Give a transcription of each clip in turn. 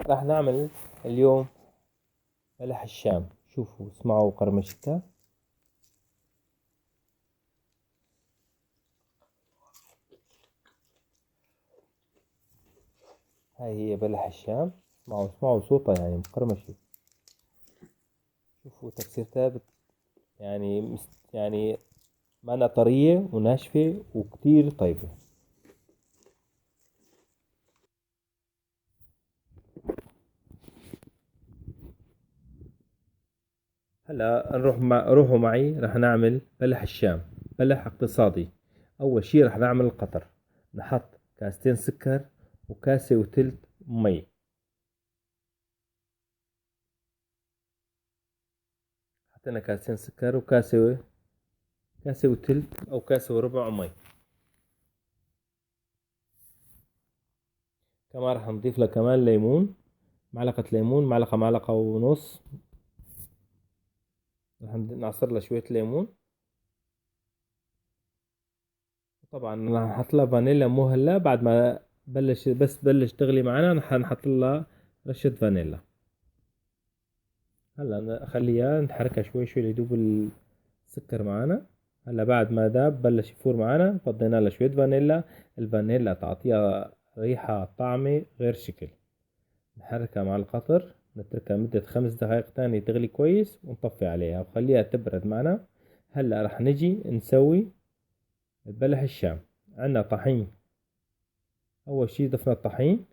راح نعمل اليوم بلح الشام. شوفوا اسمعوا قرمشتها. هاي هي بلح الشام. اسمعوا صوتها يعني مقرمشة. شوفوا تكسيرتها يعني معناها طرية وناشفة وكتير طيبة. هلا روحوا معي راح نعمل بلح الشام. بلح اقتصادي. أول شي راح نعمل القطر. نحط كاستين سكر وكاسة وتلت مي. حطينا كاستين سكر كاسة وتلت أو كاسة وربع مي. كمان راح نضيف له كمان ليمون. معلقة ليمون، معلقة ونص. راح نعصر له شوية ليمون. طبعا راح نحط لها فانيلا مو هلا، بعد ما بلش تغلي معنا راح نحط لها رشة فانيلا. هلا نخليها نحركها شوي شوي ليدوب السكر معنا. هلا بعد ما داب بلش يفور معنا فضينا له شوية فانيلا. الفانيلا تعطيها ريحة طعمة غير شكل. نحركها مع القطر، نتركها مدة 5 دقايق تانية تغلي كويس ونطفي عليها وخليها تبرد معنا. هلا رح نجي نسوي البلح الشام. عنا طحين. أول شي ضفنا الطحين،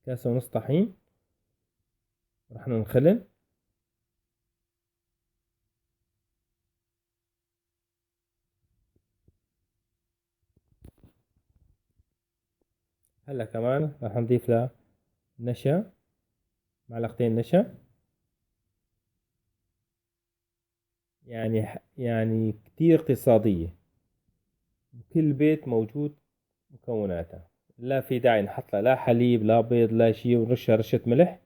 كاسة ونص طحين. رح ننخلن. هلا كمان رح نضيف له نشا، معلقتين نشا. يعني كتير اقتصادية. كل بيت موجود مكوناتها. لا في داعي نحط لها لا حليب لا بيض لا شي، ونرشها رشة ملح.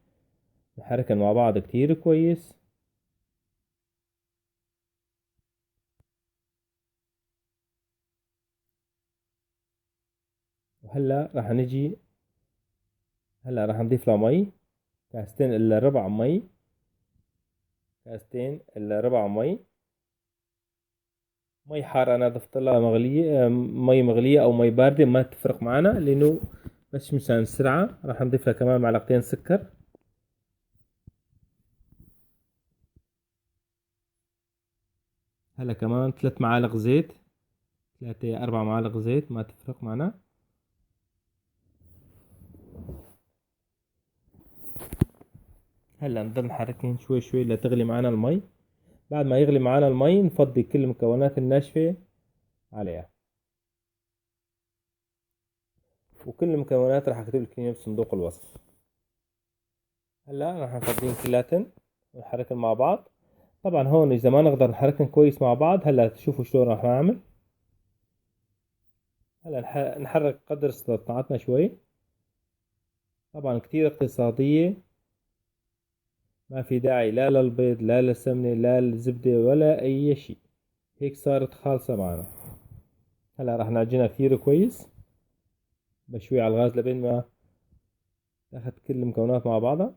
نحركن مع بعض كتير كويس. وهلا راح نضيف لها مي. كاستين الا ربع مي. كاستين الا ربع مي. مي حارة انا ضفت لها مغلية، مي مغلية او مي باردة ما تفرق معنا، لانه بس مشان السرعة. راح نضيف لها كمان معلقتين سكر. هلا كمان 3 معالق زيت. 3 4 معالق زيت ما تفرق معنا. هلا نضل نحركين شوي شوي لتغلي معنا المي. بعد ما يغلي معنا المي نفضي كل المكونات الناشفة عليها. وكل المكونات راح اكتب لك اياها بصندوق الوصف. هلا راح نفضيهم كلاتن ونحركن مع بعض. طبعا هون اذا ما نقدر نحركن كويس مع بعض، هلا تشوفوا شلون راح نعمل. هلا نحرك قدر استطاعتنا شوي. طبعا كتير اقتصادية. ما في داعي لا للبيض لا للسمنة لا للزبدة ولا اي شيء. هيك صارت خالصة معنا. هلا راح نعجنها كتير كويس. بشوي على الغاز لبين ما تاخد كل المكونات مع بعضها.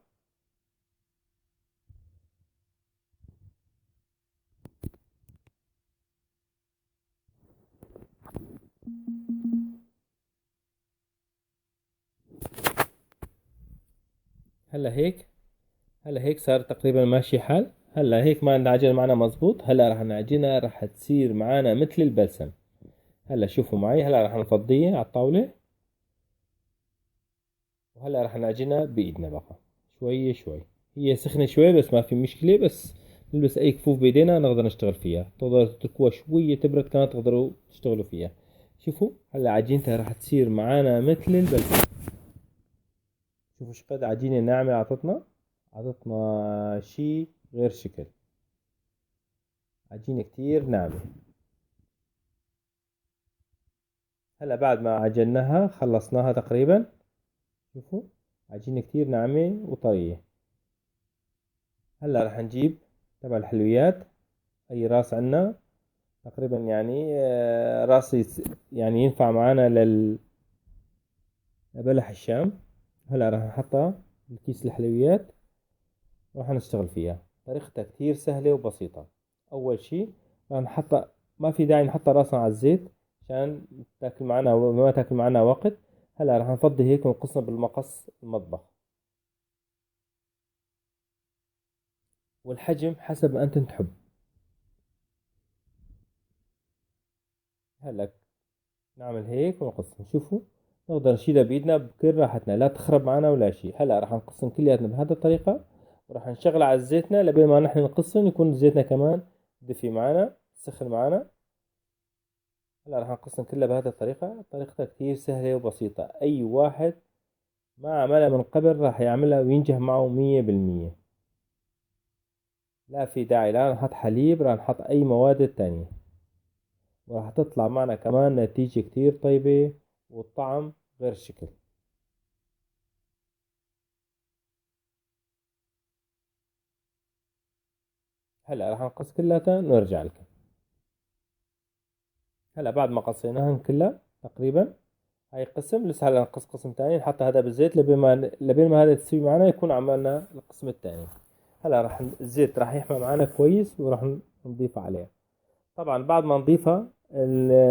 هلا هيك هلا هيك صار تقريبا ماشي حال. هلا هيك ما العجينة معنا مزبوط. هلا راح نعجنها راح تصير معنا مثل البلسم. هلا شوفوا معي. هلا راح نفضيها على الطاولة. وهلا راح نعجنها بإيدنا بقى شوي شوي. هي سخنة شوي بس ما في مشكلة. بس نلبس أي كفوف بإيدينا نقدر نشتغل فيها. تقدروا تتركوها شوية تبرد كمان تقدروا تشتغلوا فيها. شوفوا هلا عجينتها راح تصير معانا مثل البلسم. شوفوا شقد عجينة ناعمة عطتنا شي غير شكل. عجينة كتير ناعمة. هلا بعد ما عجناها خلصناها تقريبا. شوفوا عجينة كتير ناعمة وطرية. هلا رح نجيب تبع الحلويات اي راس عنا تقريبا، يعني راس يعني ينفع معنا لبلح الشام. هلا رح نحطها الكيس الحلويات راح نشتغل فيها. طريقتها كتير سهلة وبسيطة. أول شي راح نحط، ما في داعي نحط راسنا على الزيت عشان تاكل معنا ما تاكل معنا وقت. هلا راح نفضي هيك ونقصها بالمقص المطبخ، والحجم حسب ما أنت تحب. هلا نعمل هيك ونقص، نشوفوا نقدر نشيلها بإيدنا بكل راحتنا، لا تخرب معنا ولا شيء. هلا راح نقصن كلياتنا بهذه الطريقة، وراح نشغل على زيتنا لبين ما نحن نقصن يكون زيتنا كمان دفي معنا سخن معنا. هلا راح نقصن كلها بهذه الطريقة. طريقتها كتير سهلة وبسيطة، أي واحد ما عملها من قبل راح يعملها وينجح معه 100%. لا في داعي لا نحط حليب، راح نحط أي مواد تانية، وراح تطلع معنا كمان نتيجة كتير طيبة والطعم غير شكل. هلا راح نقص كلها ونرجع لكم. هلا بعد ما قصيناهن كلها تقريبا، هاي قسم لسه. هلا نقص قسم تاني، نحط هذا بالزيت لبين ما هذا تسوي معنا يكون عملنا القسم التاني. هلا راح الزيت راح يحمى معنا كويس وراح نضيفه عليه. طبعا بعد ما نضيفها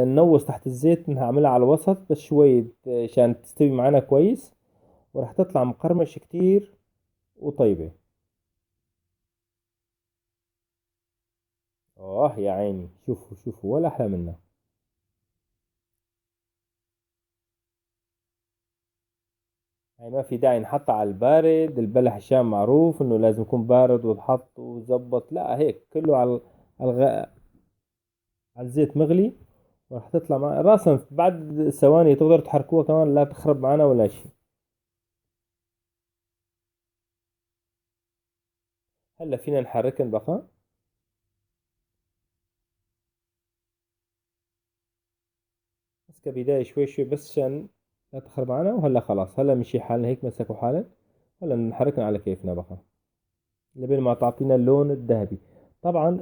ننوز تحت الزيت، نعملها على الوسط بس شوي عشان تستوي معنا كويس، وراح تطلع مقرمش كتير وطيبة. يا عيني، شوفوا شوفوا ولا أحلى منها. يعني ما في داعي نحطها على البارد. البلح الشام معروف انه لازم يكون بارد وتحط وزبط، لا هيك كله الغ... على الزيت مغلي، وراح تطلع مع راسا بعد ثواني تقدر تحركوها كمان، لا تخرب معنا ولا شيء. هلا فينا نحركن بقى. بس كبداية شوي شوي بس عشان لا تخرب معنا. وهلا خلاص، هلا مشي حالنا هيك، مسكوا حالنا. هلا نحركن على كيفنا بقى لبين ما تعطينا اللون الذهبي. طبعا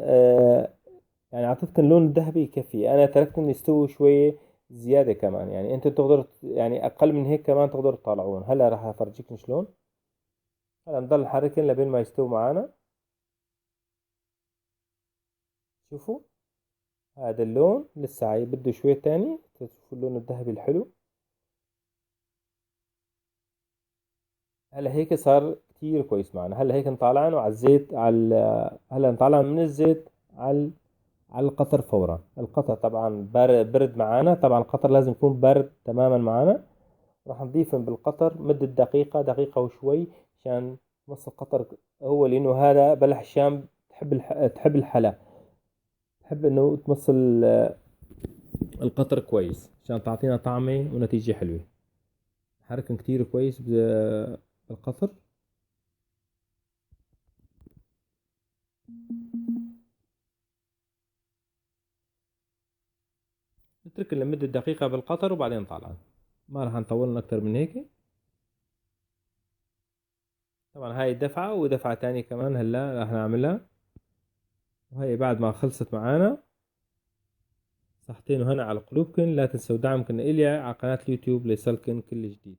يعني اعطيتكم اللون الذهبي يكفي، انا تركتهم يستووا شوية زيادة كمان. يعني انتوا تقدروا يعني اقل من هيك كمان تقدروا تطلعون. هلا راح افرجيكم شلون. هلا نضل نحركن لبين ما يستووا معانا. شوفوا هذا اللون لسه بده شوية تاني تشوفوا اللون الذهبي الحلو. هلا هيك صار كتير كويس معنا. هلا هيك نطالعينه على الزيت هلا نطالع من الزيت على القطر فورا. القطر طبعا برد معانا، طبعا القطر لازم يكون بارد تماما معانا. راح نضيفهم بالقطر مدة دقيقة دقيقة وشوي، عشان نص القطر هو لأنه هذا بلح الشام تحب الحلا، تحب إنه تمص القطر كويس عشان تعطينا طعمة ونتيجة حلوة. حركن كتير كويس بالقطر. نترك لمدة دقيقة بالقطر وبعدين طالعا. ما راح نطول أكتر من هيك. طبعا هاي دفعة ودفعة تانية كمان هلا راح نعملها. وهي بعد ما خلصت معانا. صحتين وهنا على قلوبكن. لا تنسوا دعمكن إلي على قناة اليوتيوب ليصلكن كل جديد.